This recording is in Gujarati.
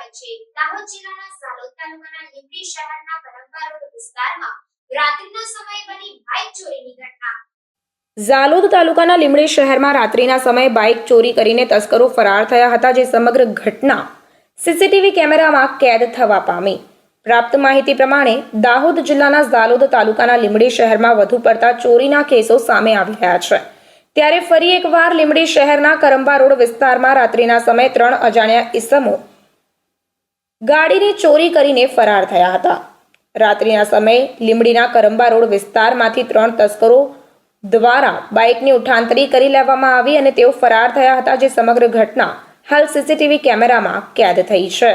આવે છે। દાહોદ જિલ્લાના ઝાલોદ તાલુકાના લીંબડી શહેરના કરંબા રોડ વિસ્તારમાં રાત્રિના સમયે બની બાઇક ચોરીની ઘટના। ઝાલોદ તાલુકાના લીંબડી શહેરમાં રાત્રિના સમયે બાઇક ચોરી કરીને તસ્કરો ફરાર થયા હતા, જે સમગ્ર ઘટના સીસીટીવી કેમેરામાં કેદ થવા પામી। પ્રાપ્ત માહિતી પ્રમાણે દાહોદ જિલ્લાના ઝાલોદ તાલુકાના લીંબડી શહેરમાં વધુ પડતા ચોરીના કેસો સામે આવી રહ્યા છે। ત્યારે ફરી એકવાર લીંબડી શહેરના કરંબા રોડ વિસ્તારમાં રાત્રિના સમયે 3 અજાણ્યા ઈસમો ગાડીની ચોરી કરીને ફરાર થયા હતા। રાત્રિના સમયે લીંબડીના કરંબા રોડ વિસ્તારમાંથી 3 તસ્કરો દ્વારા બાઇકની ઉઠાંતરી કરી લેવામાં આવી અને તેઓ ફરાર થયા હતા, જે સમગ્ર ઘટના હાલ સીસીટીવી કેમેરામાં કેદ થઈ છે।